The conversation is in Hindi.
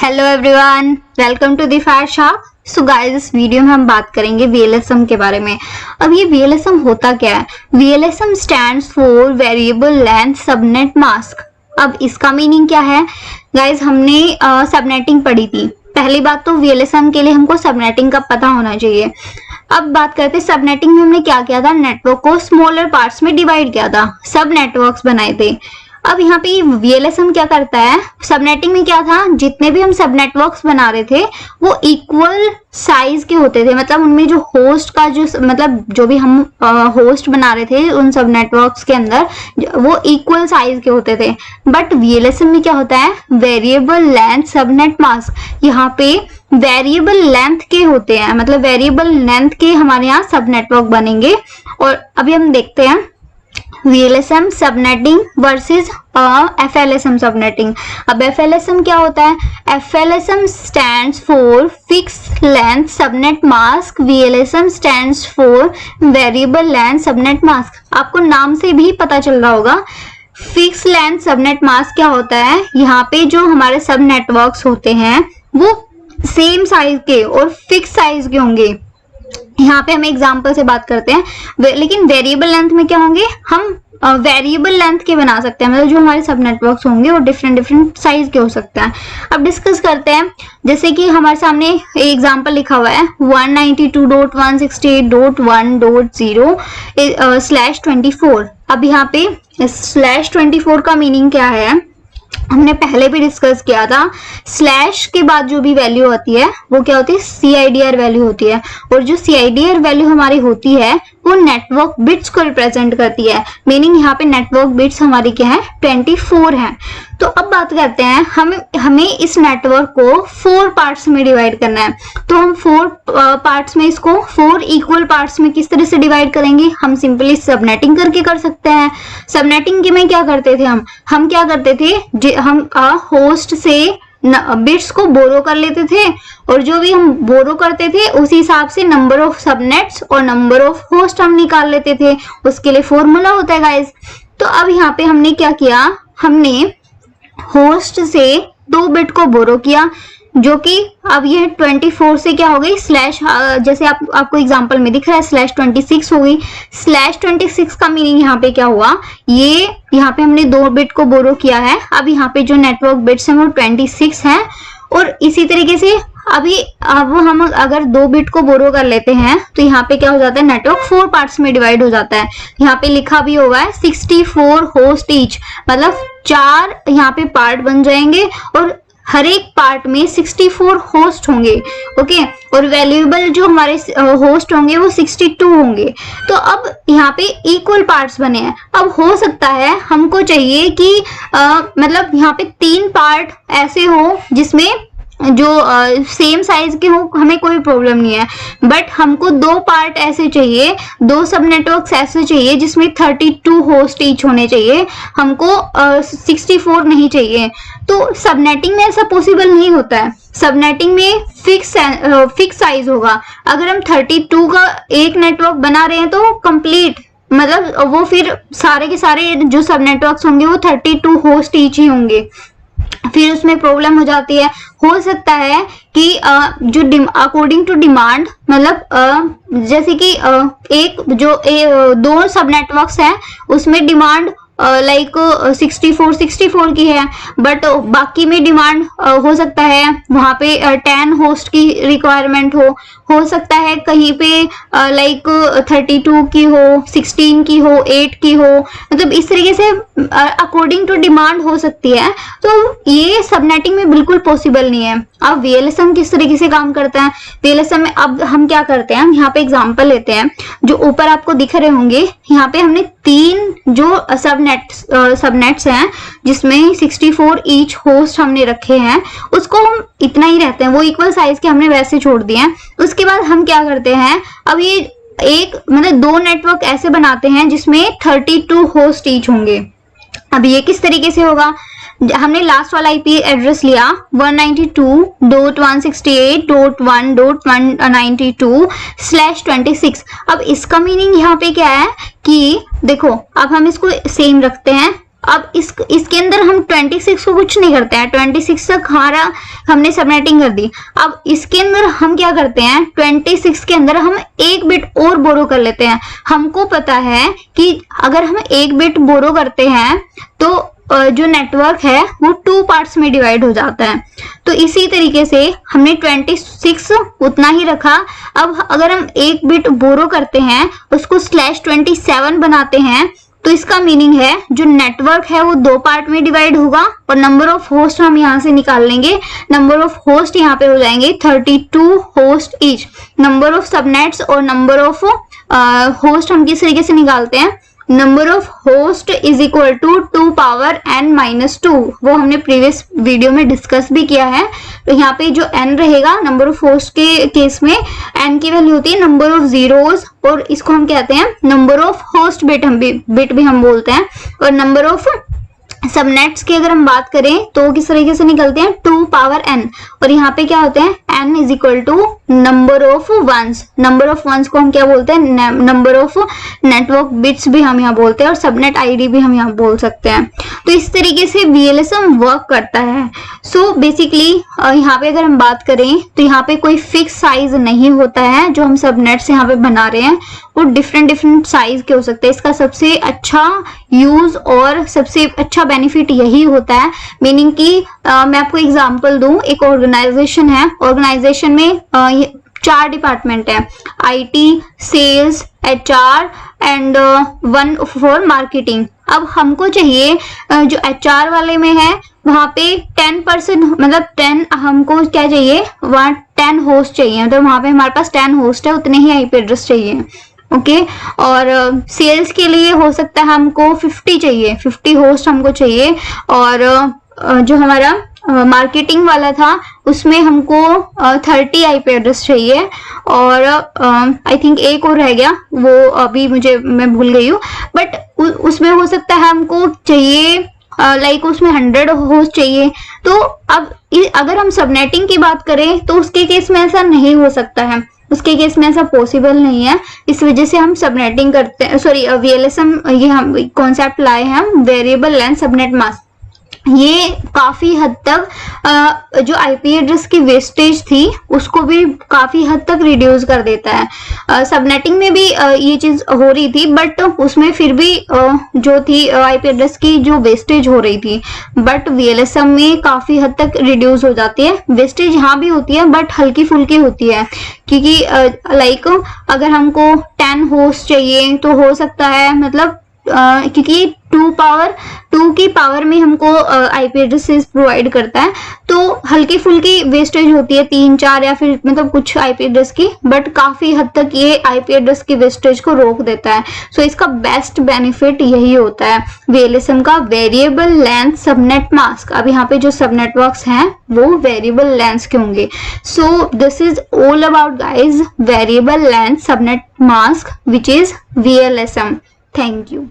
Hello everyone, welcome to the fire shop. So guys, इस वीडियो में हम बात करेंगे वीएलएसएम के बारे में। अब ये वीएलएसएम होता क्या है? VLSM stands for variable length subnet mask. अब इसका मीनिंग क्या है गाइस? हमने सबनेटिंग पढ़ी थी। पहली बात तो वीएलएसएम के लिए हमको सबनेटिंग का पता होना चाहिए। अब बात करते हैं सबनेटिंग में हमने क्या किया था, नेटवर्क को स्मॉलर पार्ट्स में डिवाइड किया था, सब नेटवर्क्स बनाए थे। अब यहाँ पे वीएलएसएम क्या करता है, सबनेटिंग में क्या था, जितने भी हम सब नेटवर्क्स बना रहे थे वो इक्वल साइज के होते थे। मतलब उनमें जो होस्ट का जो भी हम होस्ट बना रहे थे उन सब नेटवर्क्स के अंदर वो इक्वल साइज के होते थे। बट वीएलएसएम में क्या होता है, वेरिएबल लेंथ सबनेट मास्क। यहाँ पे वेरिएबल लेंथ के होते हैं, मतलब वेरिएबल लेंथ के हमारे यहाँ सब नेटवर्क बनेंगे। और अभी हम देखते हैं VLSM subnetting versus FLSM subnetting. अब FLSM क्या होता है? FLSM stands for fix length subnet mask, VLSM stands for variable length subnet mask. आपको नाम से भी पता चल रहा होगा। फिक्स लेंथ सबनेट मास्क क्या होता है, यहाँ पे जो हमारे सब नेटवर्क्स होते हैं वो सेम साइज के और फिक्स साइज के होंगे। यहाँ पे हम एग्जांपल से बात करते हैं। लेकिन वेरिएबल लेंथ में क्या होंगे, हम वेरिएबल लेंथ के बना सकते हैं। मतलब जो हमारे सब नेटवर्क्स होंगे वो डिफरेंट साइज के हो सकते हैं। अब डिस्कस करते हैं, जैसे कि हमारे सामने एग्जांपल लिखा हुआ है 192.168.1.0/24। अब यहाँ पे /24 का मीनिंग क्या है, हमने पहले भी डिस्कस किया था। स्लैश के बाद जो भी वैल्यू होती है वो क्या होती है, CIDR वैल्यू होती है। और जो CIDR वैल्यू हमारी होती है वो नेटवर्क बिट्स को रिप्रेजेंट करती है। मीनिंग यहाँ पे नेटवर्क बिट्स हमारी क्या है, 24 है। तो अब बात करते हैं, हमें इस नेटवर्क को 4 पार्ट्स में डिवाइड करना है। तो हम 4 पार्ट्स में इसको 4 इक्वल पार्ट्स में किस तरह से डिवाइड करेंगे, हम सिंपली सबनेटिंग करके कर सकते हैं। सबनेटिंग के में क्या करते थे, हम क्या करते थे, हम होस्ट से बिट्स को बोरो कर लेते थे और जो भी हम बोरो करते थे उसी हिसाब से नंबर ऑफ सबनेट्स और नंबर ऑफ होस्ट हम निकाल लेते थे। उसके लिए फॉर्मूला होता है गाइस। तो अब यहाँ पे हमने क्या किया, हमने होस्ट से 2 बिट को बोरो किया, जो कि अब ये 24 से क्या हो गई, स्लैश, जैसे आपको एग्जांपल में दिख रहा है /26 हो गई। /26 का मीनिंग यहाँ पे क्या हुआ, ये यहाँ पे हमने 2 बिट को बोरो किया है। अब यहाँ पे जो नेटवर्क बिट्स हैं वो 26 हैं। और इसी तरीके से अब हम अगर 2 बिट को बोरो कर लेते हैं तो यहाँ पे क्या हो जाता है, नेटवर्क 4 पार्ट्स में डिवाइड हो जाता है। यहाँ पे लिखा भी होगा 64 होस्ट ईच, मतलब 4 यहाँ पे पार्ट बन जाएंगे और हर एक पार्ट में 64 होस्ट होंगे। ओके, और वैल्यूएबल जो हमारे होस्ट होंगे वो 62 होंगे। तो अब यहाँ पे इक्वल पार्ट्स बने हैं। अब हो सकता है हमको चाहिए कि मतलब यहाँ पे 3 पार्ट ऐसे हो जिसमें जो सेम साइज के हो, हमें कोई प्रॉब्लम नहीं है। बट हमको 2 पार्ट ऐसे चाहिए, 2 सब नेटवर्क्स ऐसे चाहिए जिसमें 32 होस्ट ईच होने चाहिए, हमको 64 नहीं चाहिए। तो सबनेटिंग में ऐसा पॉसिबल नहीं होता है। सबनेटिंग में फिक्स साइज होगा। अगर हम 32 का एक नेटवर्क बना रहे हैं तो कंप्लीट, मतलब वो फिर सारे के सारे जो सब नेटवर्क्स होंगे वो 32 होस्ट ईच ही होंगे। फिर उसमें प्रॉब्लम हो जाती है। हो सकता है कि जो अकॉर्डिंग टू डिमांड, मतलब जैसे कि एक जो 2 सब नेटवर्क्स हैं उसमें डिमांड लाइक 64 की है, बट बाकी में डिमांड हो सकता है वहां पे 10 होस्ट की रिक्वायरमेंट हो सकता है कहीं पे लाइक 32 की हो, 16 की हो, 8 की हो। मतलब इस तरीके से अकॉर्डिंग टू डिमांड हो सकती है। तो ये सबनेटिंग में बिल्कुल पॉसिबल नहीं है। अब वीएलएसएम किस तरीके से काम करता है, वीएलएसएम में अब हम क्या करते हैं, यहाँ पे एग्जांपल लेते हैं। जो ऊपर आपको दिख रहे होंगे, यहाँ पे हमने 3 जो सबनेट्स हैं जिसमें 64 ईच होस्ट हमने रखे हैं, उसको हम इतना ही रहते हैं, वो इक्वल साइज के हमने वैसे छोड़ दिए हैं। उसके बाद हम क्या करते हैं, अब ये एक मतलब 2 नेटवर्क ऐसे बनाते हैं जिसमें 32 होस्ट ईच होंगे। अब ये किस तरीके से होगा, हमने लास्ट वाला IP एड्रेस लिया 192.168.1.192/26। अब इसका मीनिंग यहाँ पे क्या है कि देखो, अब हम इसको सेम रखते हैं। अब इसके अंदर हम 26 को कुछ नहीं करते हैं, 26 तक हमारा हमने सबनेटिंग कर दी। अब इसके अंदर हम क्या करते हैं, 26 के अंदर हम एक बिट और बोरो कर लेते हैं। हमको पता है कि अगर हम एक बिट बोरो करते हैं तो जो नेटवर्क है वो 2 पार्ट्स में डिवाइड हो जाता है। तो इसी तरीके से हमने 26 उतना ही रखा। अब अगर हम एक बिट बोरो करते हैं उसको /27 बनाते हैं तो इसका मीनिंग है जो नेटवर्क है वो 2 पार्ट में डिवाइड होगा और नंबर ऑफ होस्ट हम यहाँ से निकाल लेंगे। नंबर ऑफ होस्ट यहाँ पे हो जाएंगे 32 host each. Number of subnets और नंबर ऑफ होस्ट हम किस तरीके से निकालते हैं, number of host is equal to 2 power n-2। वो हमने प्रीवियस वीडियो में डिस्कस भी किया है। तो यहाँ पे जो n रहेगा नंबर ऑफ होस्ट के केस में n की वैल्यू होती है नंबर ऑफ जीरोस, और इसको हम कहते हैं नंबर ऑफ होस्ट बिट भी हम बोलते हैं। और नंबर ऑफ सबनेट्स की अगर हम बात करें तो किस तरीके से निकलते हैं 2 पावर n, और यहाँ पे क्या होते हैं n is equal to number of ones. Number of ones को हम क्या बोलते हैं, नंबर ऑफ नेटवर्क बिट्स भी हम यहाँ बोलते हैं और सबनेट आईडी भी हम यहाँ बोल सकते हैं। तो इस तरीके से VLSM वर्क करता है। सो बेसिकली यहाँ पे अगर हम बात करें तो यहाँ पे कोई फिक्स साइज नहीं होता है। जो हम सबनेट्स यहाँ पे बना रहे हैं वो डिफरेंट साइज के हो सकते हैं। इसका सबसे अच्छा यूज और सबसे अच्छा बेनिफिट यही होता है। मीनिंग कि मैं आपको एग्जांपल दूं, एक ऑर्गेनाइजेशन है, ऑर्गेनाइजेशन में 4 डिपार्टमेंट है, IT, sales, HR and 1 for marketing. अब हमको चाहिए जो HR वाले में है वहां पे 10% मतलब 10 हमको क्या चाहिए, वहां 10 होस्ट चाहिए, मतलब वहां पे हमारे पास 10 होस्ट है, उतने ही IP एड्रेस चाहिए। ओके और सेल्स के लिए हो सकता है हमको 50 चाहिए, 50 होस्ट हमको चाहिए। और जो हमारा मार्केटिंग वाला था उसमें हमको 30 IP एड्रेस चाहिए। और आई थिंक एक और रह गया, वो अभी मैं भूल गई हूँ, बट उसमें हो सकता है हमको चाहिए लाइक उसमें 100 होस्ट चाहिए। तो अब अगर हम सबनेटिंग की बात करें तो उसके केस में ऐसा नहीं हो सकता है, उसके केस में ऐसा पॉसिबल नहीं है। इस वजह से हम सबनेटिंग करते हैं, सॉरी VLSM ये हम कॉन्सेप्ट लाए हैं हम, वेरिएबल लेंथ सबनेट मास्क। ये काफी हद तक जो IP एड्रेस की वेस्टेज थी उसको भी काफी हद तक रिड्यूस कर देता है। सबनेटिंग में भी ये चीज हो रही थी, बट उसमें फिर भी जो थी IP एड्रेस की जो वेस्टेज हो रही थी, बट VLSM में काफी हद तक रिड्यूस हो जाती है। वेस्टेज यहाँ भी होती है बट हल्की फुल्की होती है, क्योंकि लाइक अगर हमको 10 होस्ट चाहिए तो हो सकता है, मतलब क्योंकि 2 की पावर में हमको IP एड्रेसेस प्रोवाइड करता है, तो हल्की फुल्की वेस्टेज होती है 3-4 या फिर मतलब कुछ IP एड्रेस की, बट काफी हद तक ये IP एड्रेस की वेस्टेज को रोक देता है। सो इसका बेस्ट बेनिफिट यही होता है VLSM का, वेरिएबल लेंथ सबनेट मास्क। अब यहाँ पे जो सब नेटवर्क्स हैं वो वेरिएबल लेंथ के होंगे। So this is all about guys variable length subnet mask which is VLSM। Thank you.